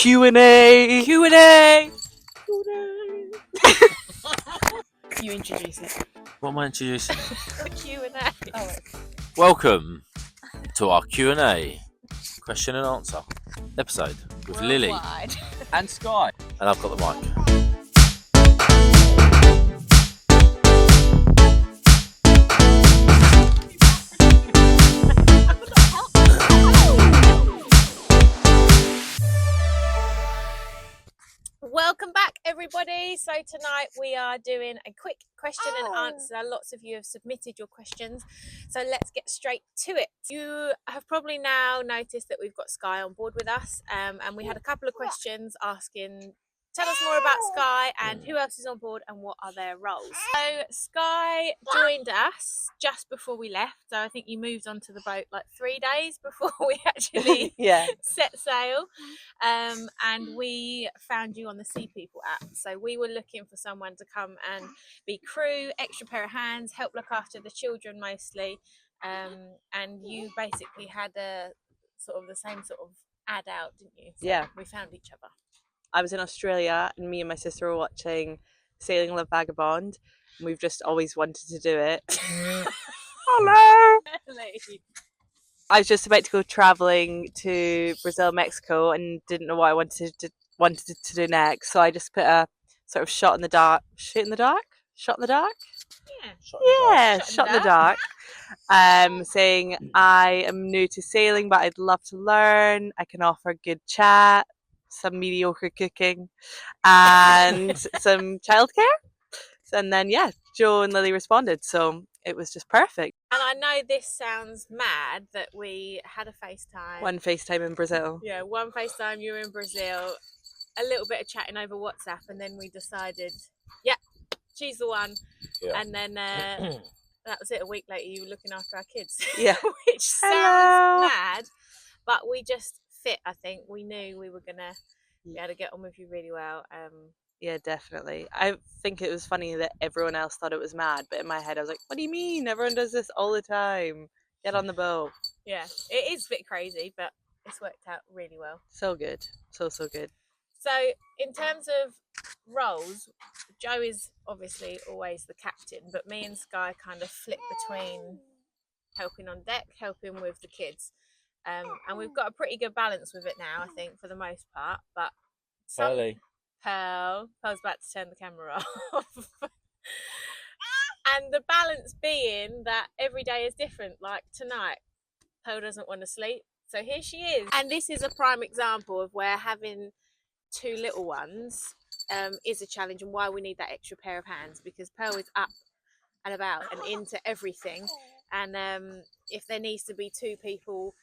Q&A. Q&A. You introduce it. What am I introducing? Q&A. Oh, wait. Welcome to our Q&A, question and answer episode with Lily Worldwide. And Sky. and I've got the mic. Welcome back, everybody. So tonight we are doing a quick question and answer. Lots of you have submitted your questions, so let's get straight to it. You have probably now noticed that we've got Sky on board with us, and we had a couple of questions asking, tell us more about Sky and who else is on board and what are their roles. So Sky joined us just before we left, so I think you moved onto the boat like 3 days before we actually set sail, and we found you on the Sea People app. So we were looking for someone to come and be crew, extra pair of hands, help look after the children mostly, and you basically had a sort of the same sort of ad out, didn't you? So Yeah. we found each other. I was in Australia and me and my sister were watching Sailing Love Vagabond, and we've just always wanted to do it. Hello! I was just about to go travelling to Brazil, Mexico, and didn't know what I wanted to do next, so I just put a sort of shot in the dark, saying I am new to sailing, but I'd love to learn. I can offer good chat, some mediocre cooking, and some childcare. And then Joe and Lily responded, so it was just perfect. And I know this sounds mad that we had a FaceTime. One FaceTime in Brazil. Yeah, one FaceTime, you were in Brazil, a little bit of chatting over WhatsApp, and then we decided, yeah, she's the one. Yeah. And then that was it. A week later, you were looking after our kids. Yeah. Which sounds mad, but we just fit, I think. We knew we were going to be able to get on with you really well. Yeah, definitely. I think it was funny that everyone else thought it was mad, but in my head I was like, what do you mean? Everyone does this all the time. Get on the boat. Yeah, it is a bit crazy, but it's worked out really well. So good. So good. So in terms of roles, Joe is obviously always the captain, but me and Sky kind of flip between helping on deck, helping with the kids. And we've got a pretty good balance with it now, I think, for the most part. But Pearl's about to turn the camera off. And the balance being that every day is different. Like tonight, Pearl doesn't want to sleep, so here she is. And this is a prime example of where having two little ones is a challenge, and why we need that extra pair of hands, because Pearl is up and about and into everything. And if there needs to be two people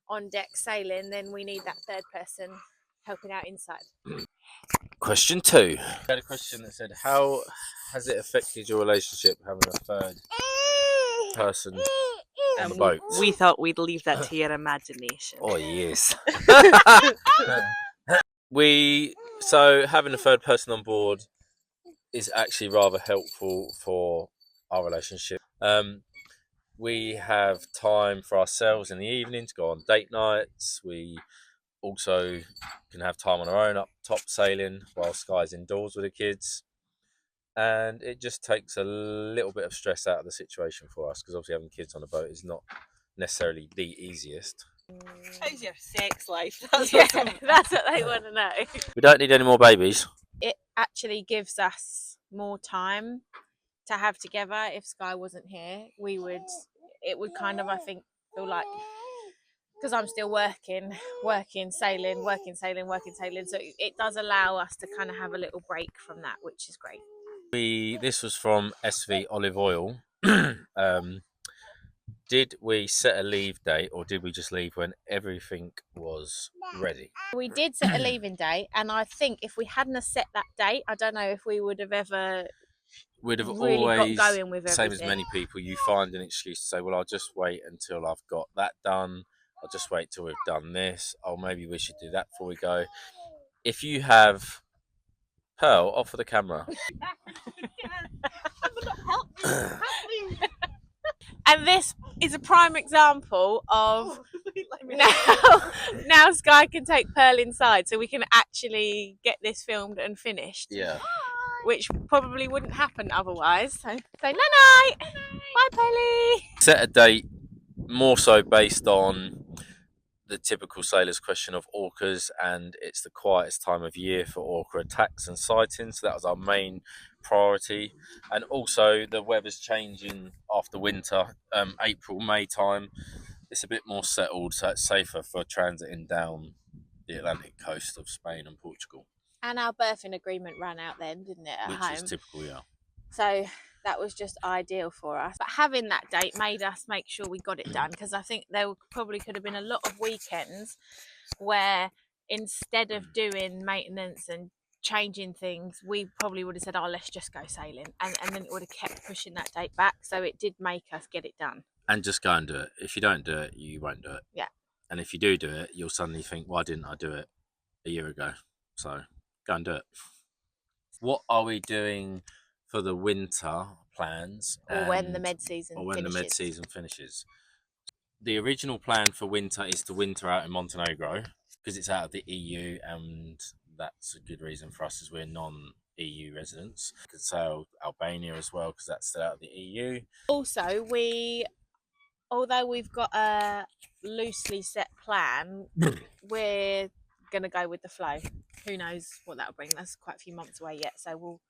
on deck sailing, then we need that third person helping out inside. Question 2. I had a question that said, how has it affected your relationship having a third person on the boat? We thought we'd leave that to your imagination. Oh yes. So having a third person on board is actually rather helpful for our relationship. We have time for ourselves in the evening to go on date nights. We also can have time on our own up top sailing while Sky's indoors with the kids, and it just takes a little bit of stress out of the situation for us, because obviously having kids on a boat is not necessarily the easiest. How's your sex life? That's what they want to know. We don't need any more babies. It actually gives us more time to have together. If Sky wasn't here, it would kind of, I think, feel like, because I'm still working, sailing. So it does allow us to kind of have a little break from that, which is great. This was from SV Olive Oil. Did we set a leave date, or did we just leave when everything was ready? We did set a leaving date, and I think if we hadn't set that date, I don't know if we would have ever. We'd have really always, got going with same as everything. many people, you find an excuse to say, well, I'll just wait until I've got that done. I'll just wait till we've done this. Oh, maybe we should do that before we go. If you have Pearl, off of the camera. And this is a prime example of now Sky can take Pearl inside, so we can actually get this filmed and finished. Yeah. Which probably wouldn't happen otherwise. So say night-night. Bye, Pearlie. Set a date more so based on the typical sailor's question of orcas, and it's the quietest time of year for orca attacks and sightings, so that was our main priority. And also the weather's changing after winter, April, May time, it's a bit more settled, so it's safer for transiting down the Atlantic coast of Spain and Portugal. And our berthing agreement ran out then, didn't it, at Which home? is typical, yeah. So that was just ideal for us. But having that date made us make sure we got it done, because I think there probably could have been a lot of weekends where instead of doing maintenance and changing things, we probably would have said, oh, let's just go sailing. And then it would have kept pushing that date back. So it did make us get it done. And just go and do it. If you don't do it, you won't do it. Yeah. And if you do it, you'll suddenly think, why didn't I do it a year ago? So go and do it. What are we doing for the winter plans? Or when the mid-season finishes. The original plan for winter is to winter out in Montenegro because it's out of the EU, and that's a good reason for us as we're non-EU residents. We could sail Albania as well because that's still out of the EU. Also, although we've got a loosely set plan, we're going to go with the flow. Who knows what that'll bring? That's quite a few months away yet, so we'll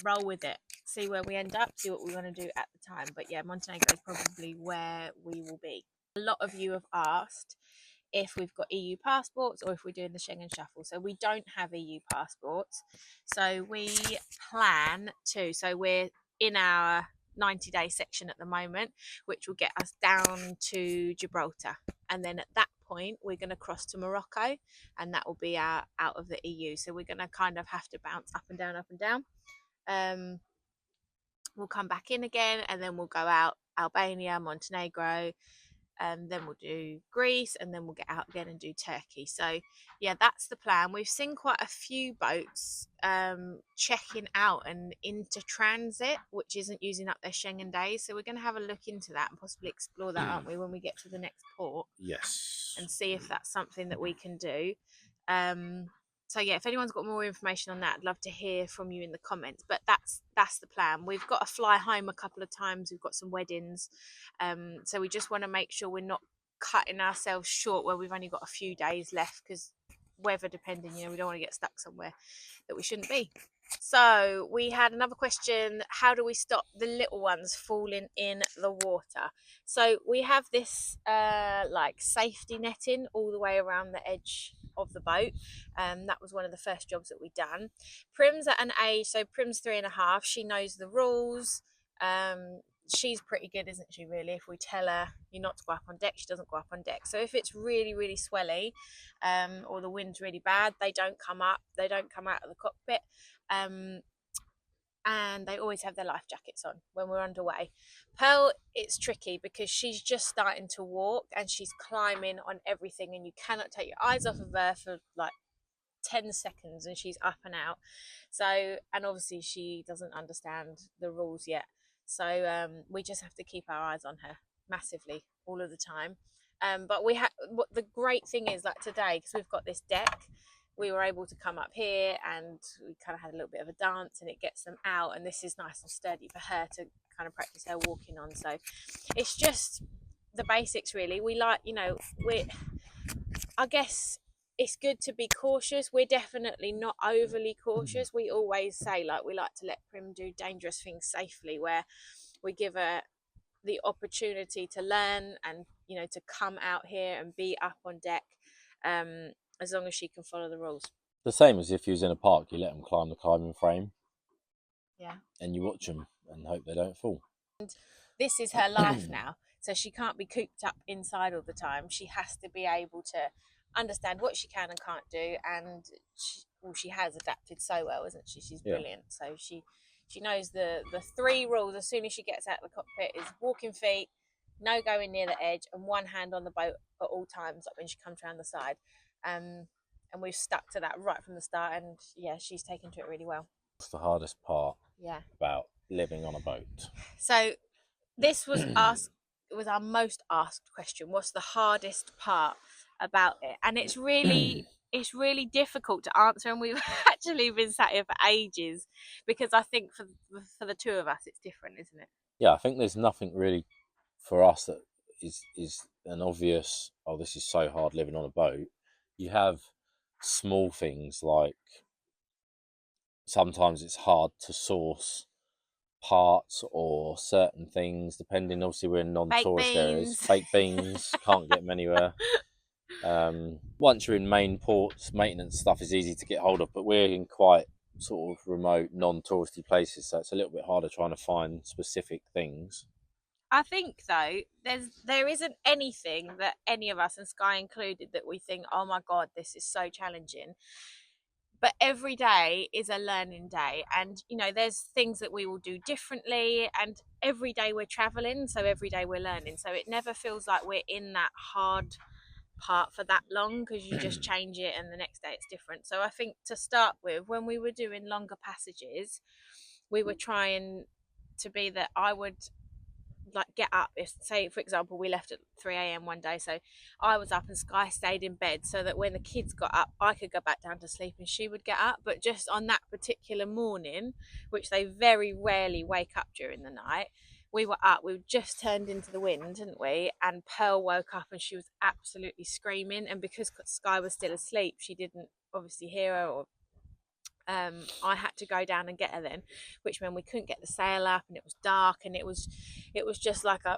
roll with it, see where we end up, see what we want to do at the time. But yeah, Montenegro is probably where we will be. A lot of you have asked if we've got EU passports or if we're doing the Schengen shuffle. So we don't have EU passports, so we plan to. So we're in our 90-day section at the moment, which will get us down to Gibraltar, and then at that point we're going to cross to Morocco, and that will be out of the EU. So we're going to kind of have to bounce up and down. We'll come back in again, and then we'll go out Albania, Montenegro, then we'll do Greece, and then we'll get out again and do Turkey. So yeah, that's the plan. We've seen quite a few boats checking out and into transit, which isn't using up their Schengen days. So we're going to have a look into that and possibly explore that, aren't we, when we get to the next port? Yes. And see if that's something that we can do. So yeah, if anyone's got more information on that, I'd love to hear from you in the comments. But that's the plan. We've got to fly home a couple of times. We've got some weddings. So we just want to make sure we're not cutting ourselves short where we've only got a few days left, because weather depending, we don't want to get stuck somewhere that we shouldn't be. So we had another question: how do we stop the little ones falling in the water? So we have this like safety netting all the way around the edge of the boat. That was one of the first jobs that we done. Prim's at an age, so Prim's 3.5. She knows the rules. She's pretty good, isn't she, really? If we tell her you're not to go up on deck, she doesn't go up on deck. So if it's really, really swelly, or the wind's really bad, they don't come up. They don't come out of the cockpit. And they always have their life jackets on when we're underway. Pearl, it's tricky because she's just starting to walk and she's climbing on everything, and you cannot take your eyes off of her for like 10 seconds and she's up and out. So, and obviously she doesn't understand the rules yet. So we just have to keep our eyes on her massively all of the time. But we have, what the great thing is, like today, because we've got this deck, we were able to come up here and we kind of had a little bit of a dance, and it gets them out, and this is nice and sturdy for her to kind of practice her walking on. So it's just the basics, really. We like, I guess it's good to be cautious. We're definitely not overly cautious. We always say, like, we like to let Prim do dangerous things safely, where we give her the opportunity to learn and, to come out here and be up on deck, as long as she can follow the rules. The same as if you was in a park, you let them climb the climbing frame. Yeah. And you watch them and hope they don't fall. And this is her life now. So she can't be cooped up inside all the time. She has to be able to understand what she can and can't do, and she has adapted so well, isn't she? She's brilliant. So she knows the 3 rules as soon as she gets out of the cockpit: is walking feet, no going near the edge, and one hand on the boat at all times, like when she comes around the side. And we've stuck to that right from the start, and yeah, she's taken to it really well. What's the hardest part Yeah. about living on a boat? So This was asked. It was our most asked question. What's the hardest part about it? And it's really difficult to answer, and we've actually been sat here for ages because I think for the two of us it's different, isn't it? Yeah, I think there's nothing really for us that is an obvious, oh, this is so hard living on a boat. You have small things like sometimes it's hard to source parts or certain things, depending. Obviously, we're in non-tourist areas. Fake beans, can't get them anywhere. Once you're in main ports, maintenance stuff is easy to get hold of, but we're in quite sort of remote, non-touristy places, so it's a little bit harder trying to find specific things. I think though there isn't anything that any of us, and Sky included, that we think, oh my god, this is so challenging. But every day is a learning day, and you know there's things that we will do differently, and every day we're traveling, so every day we're learning, so it never feels like we're in that hard part for that long, because you just change it and the next day it's different. So I think to start with, when we were doing longer passages, we were trying to be that I would like get up, if say for example we left at 3 a.m. one day, so I was up and Sky stayed in bed, so that when the kids got up I could go back down to sleep and she would get up. But just on that particular morning, which they very rarely wake up during the night, we were up, we just turned into the wind, didn't we? And Pearl woke up and she was absolutely screaming, and because Sky was still asleep she didn't obviously hear her, or I had to go down and get her then, which meant we couldn't get the sail up and it was dark, and it was just like a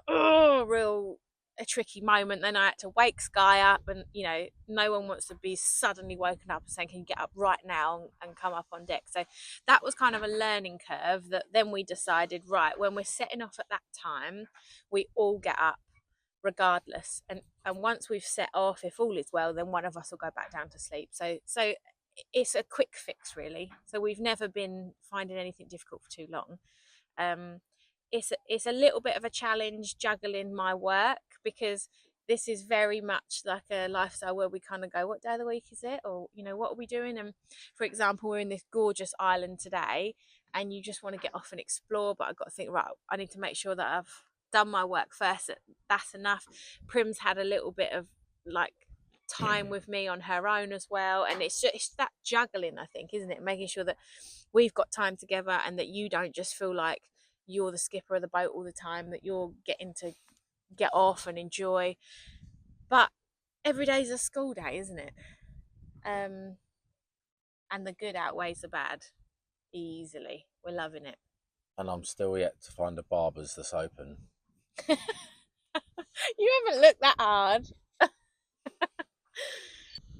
tricky moment. Then I had to wake Sky up, and you know no one wants to be suddenly woken up and saying, can you get up right now and come up on deck? So that was kind of a learning curve, that then we decided, right, when we're setting off at that time we all get up regardless, and once we've set off, if all is well, then one of us will go back down to sleep. So it's a quick fix really, so we've never been finding anything difficult for too long. It's a little bit of a challenge juggling my work, because this is very much like a lifestyle where we kind of go, what day of the week is it, or you know, what are we doing? And for example, we're in this gorgeous island today and you just want to get off and explore, but I've got to think, right, I need to make sure that I've done my work first, that's enough. Prim's had a little bit of like time with me on her own as well, and it's that juggling, I think, isn't it, making sure that we've got time together and that you don't just feel like you're the skipper of the boat all the time, that you're getting to get off and enjoy. But every day's a school day, isn't it? And the good outweighs the bad easily. We're loving it. And I'm still yet to find a barber's that's open. You haven't looked that hard.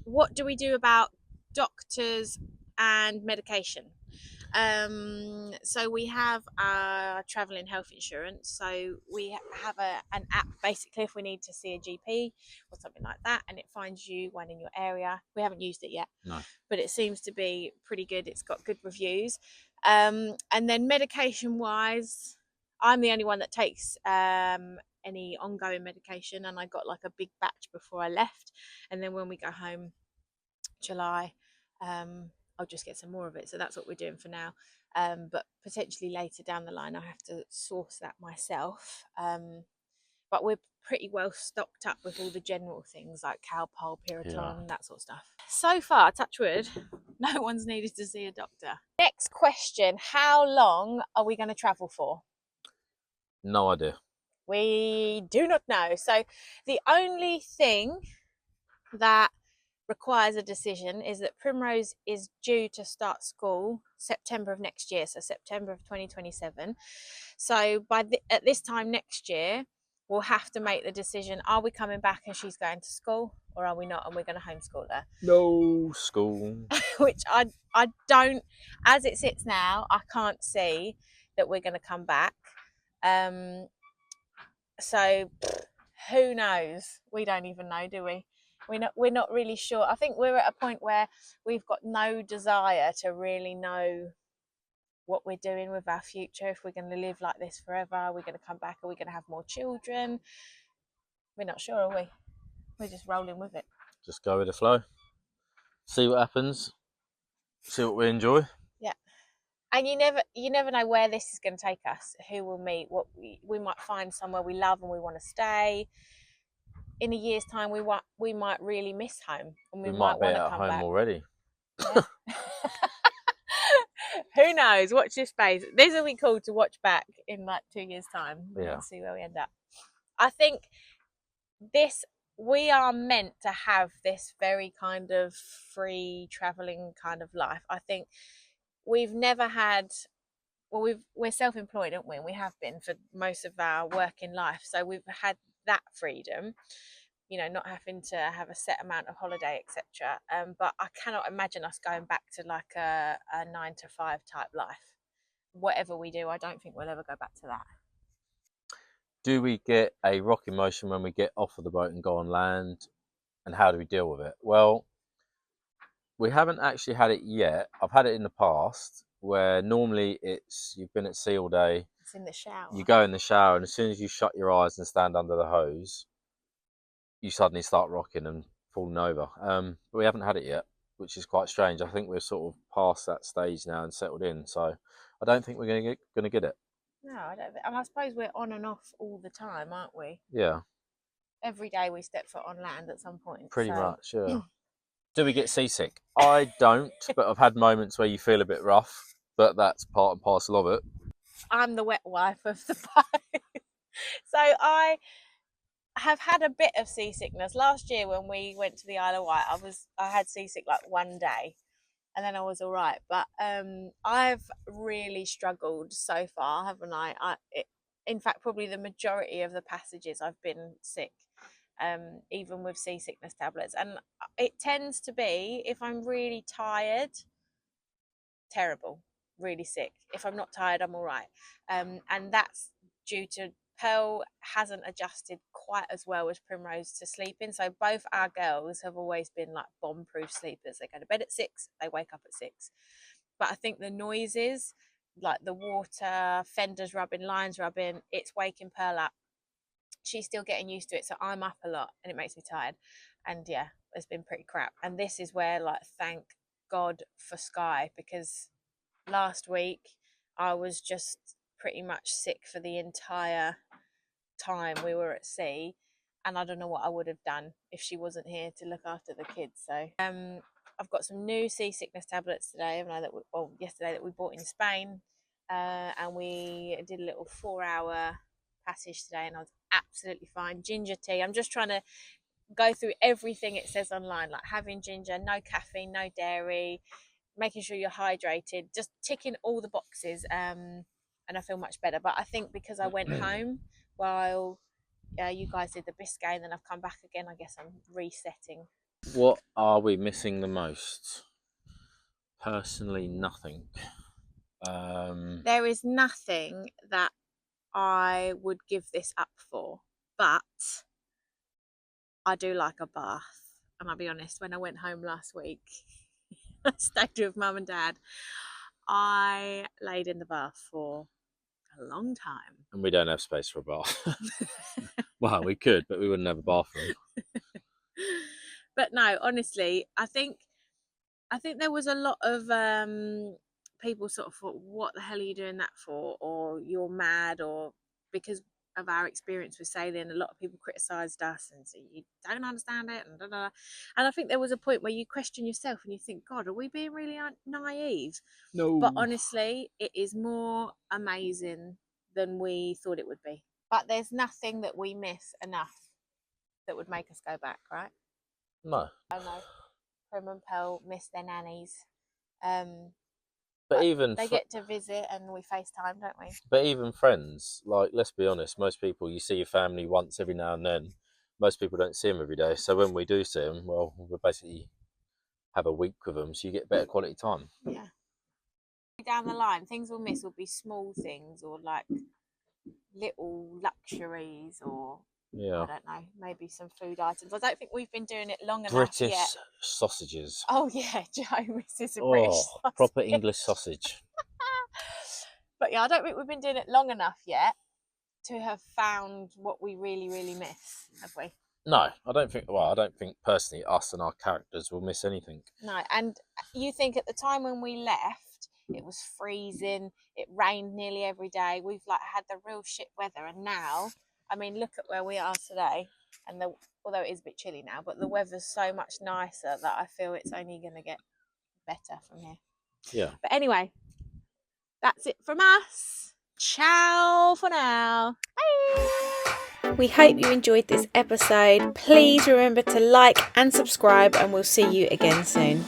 What do we do about doctors and medication? So we have our travelling health insurance, so we have an app basically if we need to see a GP or something like that, and it finds you one in your area. We haven't used it yet, No, but it seems to be pretty good. It's got good reviews. And then medication wise, I'm the only one that takes any ongoing medication, and I got like a big batch before I left, and then when we go home July, I'll just get some more of it. So that's what we're doing for now, but potentially later down the line I have to source that myself. But we're pretty well stocked up with all the general things like Calpol, Piriton, that sort of stuff. So far, touch wood, no one's needed to see a doctor. Next question, how long are we going to travel for? no idea. We do not know. So the only thing that requires a decision is that Primrose is due to start school September of next year, so September of 2027. So at this time next year we'll have to make the decision, are we coming back and she's going to school, or are we not and we're going to homeschool her? No school. Which I don't, as it sits now, I can't see that we're going to come back. So who knows? We don't even know, do we? We're not really sure. I think we're at a point where we've got no desire to really know what we're doing with our future. If we're going to live like this forever, are we going to come back? Are we going to have more children? We're not sure, are we? We're just rolling with it. Just go with the flow. See what happens. See what we enjoy. Yeah. And you never know where this is going to take us, who we'll meet, what we might find somewhere we love and we want to stay. In a year's time, we might really miss home, and we might be want to at come home back already. Yeah. Who knows? Watch this space. This will be cool to watch back in like 2 years' time. Yeah. And see where we end up. I think we are meant to have this very kind of free traveling kind of life. I think we've never had. Well, we're self-employed, aren't we? And we have been for most of our working life, so we've had that freedom. You know, not having to have a set amount of holiday, etc. But I cannot imagine us going back to like a 9 to 5 type life. Whatever we do, I don't think we'll ever go back to that. Do we get a rock emotion when we get off of the boat and go on land? And how do we deal with it? Well, we haven't actually had it yet. I've had it in the past where normally it's you've been at sea all day. It's in the shower. You go in the shower, and as soon as you shut your eyes and stand under the hose, you suddenly start rocking and falling over. But we haven't had it yet, which is quite strange. I think we're sort of past that stage now and settled in. So I don't think we're going to get it. No, I don't. And I suppose we're on and off all the time, aren't we? Yeah. Every day we step foot on land at some point. Pretty much, yeah. Do we get seasick? I don't, but I've had moments where you feel a bit rough, but that's part and parcel of it. I'm the wet wife of the boat. So I have had a bit of seasickness. Last year when we went to the Isle of Wight, I had seasick like one day, and then I was all right. But I've really struggled so far, haven't I? In fact, probably the majority of the passages I've been sick, even with seasickness tablets. And it tends to be, if I'm really tired, terrible, really sick. If I'm not tired, I'm all right. And that's due to Pearl hasn't adjusted quite as well as Primrose to sleeping. So both our girls have always been like bomb-proof sleepers. They go to bed at 6, they wake up at 6. But I think the noises, like the water, fenders rubbing, lines rubbing, it's waking Pearl up. She's still getting used to it, so I'm up a lot and it makes me tired. And yeah, it's been pretty crap. And this is where, like, thank God for Sky, because last week I was just pretty much sick for the entire time we were at sea, and I don't know what I would have done if she wasn't here to look after the kids. So I've got some new seasickness tablets today, haven't I, yesterday, that we bought in Spain, and we did a little 4-hour passage today, and I was absolutely fine. Ginger tea, I'm just trying to go through everything it says online, like having ginger, no caffeine, no dairy, making sure you're hydrated, just ticking all the boxes, and I feel much better. But I think because I went home while you guys did the Biscay and then I've come back again, I guess I'm resetting. What are we missing the most? Personally, nothing. There is nothing that I would give this up for, but I do like a bath. And I'll be honest, when I went home last week, I stayed with Mum and Dad, I laid in the bath for a long time. And we don't have space for a bath. Well, we could, but we wouldn't have a bathroom. But no, honestly, I think there was a lot of people sort of thought, what the hell are you doing that for? Or you're mad, or because of our experience with sailing, a lot of people criticised us and said, you don't understand it, and and I think there was a point where you question yourself and you think, God, are we being really naive? No. But honestly, it is more amazing than we thought it would be. But there's nothing that we miss enough that would make us go back, right? No. I know Prim and Pearl miss their nannies. But even they get to visit and we FaceTime, don't we? But even friends, like, let's be honest, most people, you see your family once every now and then. Most people don't see them every day. So when we do see them, well, we basically have a week with them, so you get better quality time. Yeah. Down the line, things we'll miss will be small things, or like little luxuries, or I don't know, maybe some food items. I don't think we've been doing it long enough British yet. sausages. Oh yeah, Joe misses a British sausage. Proper English sausage. But yeah, I don't think we've been doing it long enough yet to have found what we really, really miss, have we? No, I don't think. Well, I don't think personally us and our characters will miss anything. No, and you think at the time when we left, it was freezing, it rained nearly every day. We've like had the real shit weather, and now, I mean, look at where we are today, and although it is a bit chilly now, but the weather's so much nicer that I feel it's only going to get better from here. Yeah. But anyway, that's it from us. Ciao for now. Bye. We hope you enjoyed this episode. Please remember to like and subscribe, and we'll see you again soon.